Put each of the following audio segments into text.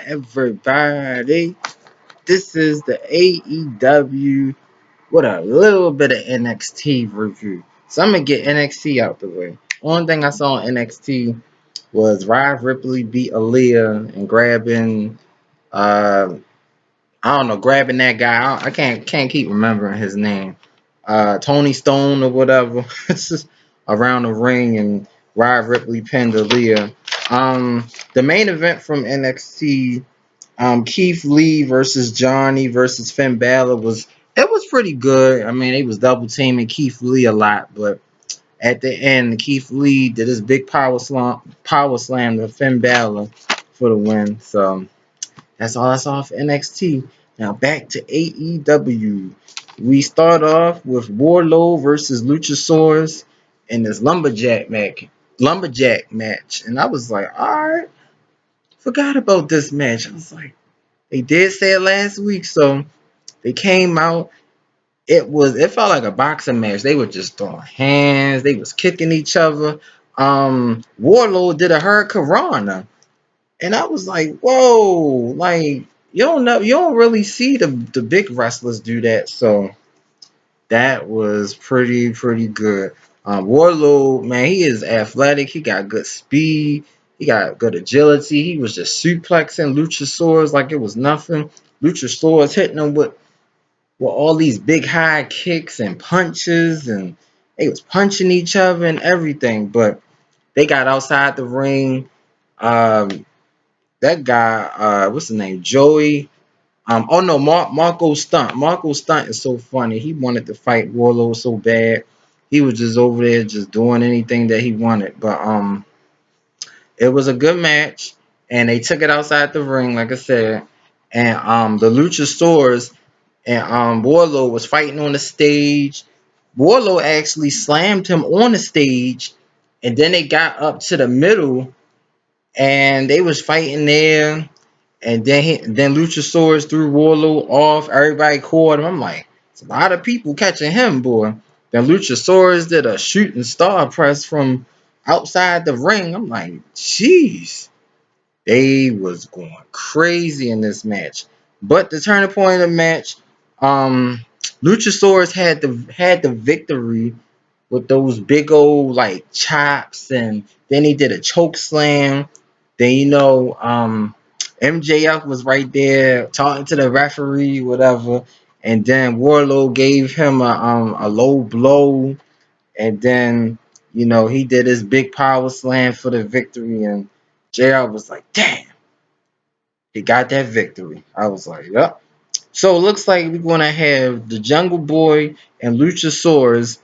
everybody? This is the AEW with a little bit of NXT review. So I'm gonna get NXT out the way. Only thing I saw on NXT was Rhea Ripley beat Aaliyah and grabbing I don't know, grabbing that guy. I can't keep remembering his name. Tony Stone or whatever. It's just around the ring and Rhea Ripley pinned Aaliyah. The main event from NXT, Keith Lee versus Johnny versus Finn Balor was pretty good. I mean, they was double teaming Keith Lee a lot, but at the end, Keith Lee did his big power slam to Finn Balor for the win. So that's all I saw for NXT. Now back to AEW. We start off with Warlow versus Luchasaurus in this lumberjack match. And I was like, alright, forgot about this match. I was like, they did say it last week, so they came out. It felt like a boxing match. They were just throwing hands, they was kicking each other. Warlow did a hurricane. And I was like, whoa, like you don't really see the big wrestlers do that. So that was pretty good. Warlord, man, he is athletic. He got good speed. He got good agility. He was just suplexing Luchasaurus like it was nothing. Luchasaurus hitting him with all these big high kicks and punches, and they was punching each other and everything. But they got outside the ring. Um, that guy, what's his name? Joey. Oh no, Marco Stunt. Marco Stunt is so funny. He wanted to fight Warlow so bad. He was just over there just doing anything that he wanted. But it was a good match, and they took it outside the ring, like I said. And the Luchasaurus and Warlow was fighting on the stage. Warlow actually slammed him on the stage, and then they got up to the middle, and they was fighting there. And then Luchasaurus threw Warlow off. Everybody caught him. I'm like, it's a lot of people catching him, boy. Then Luchasaurus did a shooting star press from outside the ring. I'm like, jeez. They was going crazy in this match. But the turning point of the match, Luchasaurus had the victory with those big old like chops, and then he did a choke slam. Then MJF was right there talking to the referee, whatever, and then Warlow gave him a low blow, and then he did his big power slam for the victory, and JR was like, damn, he got that victory. I was like, yep. So it looks like we're gonna have the Jungle Boy and Luchasaurus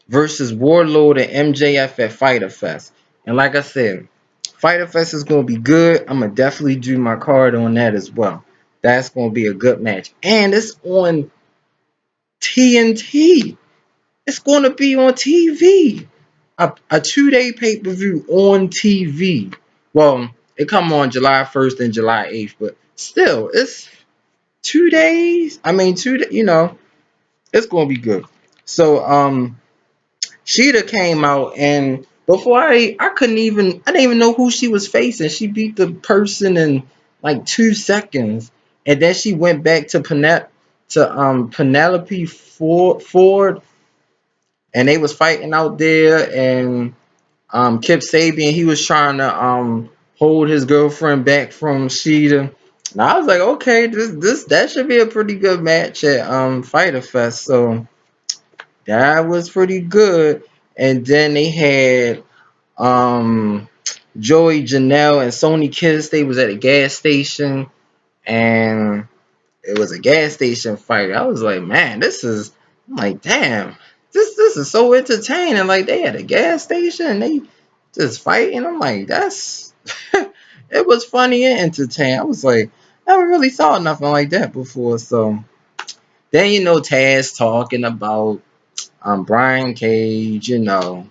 versus Warlord and MJF at Fyter Fest. And like I said, Fyter Fest is going to be good. I'm going to definitely do my card on that as well. That's going to be a good match. And it's on TNT. It's going to be on TV. A 2-day pay-per-view on TV. Well, it come on July 1st and July 8th, but still, it's 2 days. I mean, it's going to be good. So, Sheeta came out, and before I didn't even know who she was facing. She beat the person in like 2 seconds, and then she went back to Penelope Ford, and they was fighting out there, and Kip Sabian, he was trying to hold his girlfriend back from Sheeta. And I was like, okay, that should be a pretty good match at Fyter Fest. So that was pretty good. And then they had um Joey Janelle and Sony Kiss. They was at a gas station, and it was a gas station fight. I was like, man, I'm like, damn, this is so entertaining. Like, they at a gas station and they just fighting. I'm like, that's it was funny and entertaining. I was like, I never really saw nothing like that before. So then Taz talking about Brian Cage, yada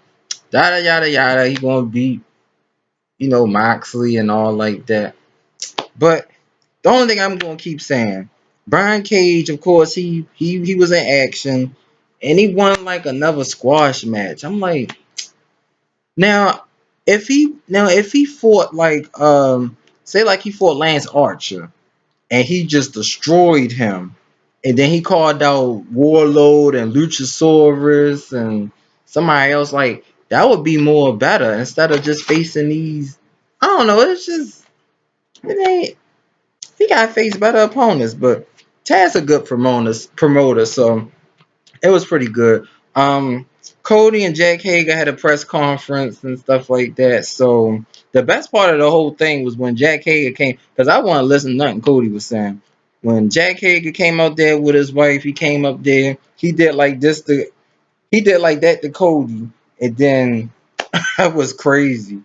yada yada. He gonna beat Moxley and all like that. But the only thing I'm gonna keep saying, Brian Cage, of course, he was in action, and he won like another squash match. I'm like, now if he fought like say like he fought Lance Archer and he just destroyed him. And then he called out Warlord and Luchasaurus and somebody else. Like, that would be more better instead of just facing these. I don't know. It's just, it ain't. He got to face better opponents. But Taz a good promoter, so it was pretty good. Um, Cody and Jack Hager had a press conference and stuff like that. So the best part of the whole thing was when Jack Hager came, because I want to listen to nothing Cody was saying. When Jack Hager came out there with his wife, he came up there. He did like that to Cody, and then that was crazy.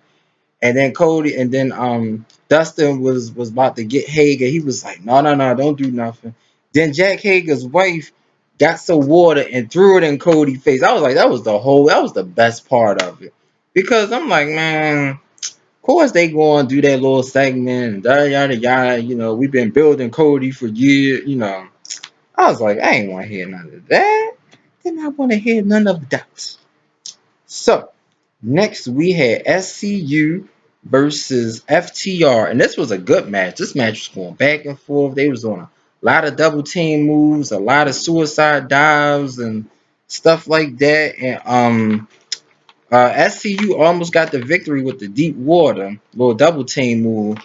And then Cody, and then Dustin was about to get Hager. He was like, no, no, no, don't do nothing. Then Jack Hager's wife got some water and threw it in Cody's face. I was like, that was the best part of it. Because I'm like, man, of course they go and do that little segment and yada yada yada. We've been building Cody for years. I was like, I ain't want to hear none of that. Didn't I want to hear none of that? So next we had SCU versus FTR, and this was a good match. This match was going back and forth. They was on a lot of double team moves, a lot of suicide dives and stuff like that. And SCU almost got the victory with the deep water little double team move,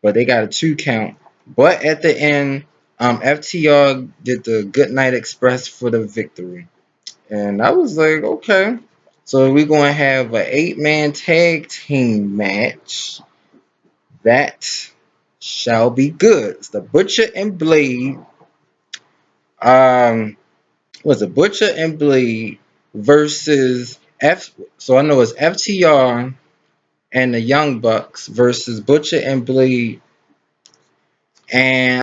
but they got a 2 count. But at the end, FTR did the Good Night Express for the victory. And I was like, okay. So we're going to have an 8-man tag team match. That shall be good. It's the Butcher and Blade. Was it Butcher and Blade versus So I know it's FTR and the Young Bucks versus Butcher and Blade and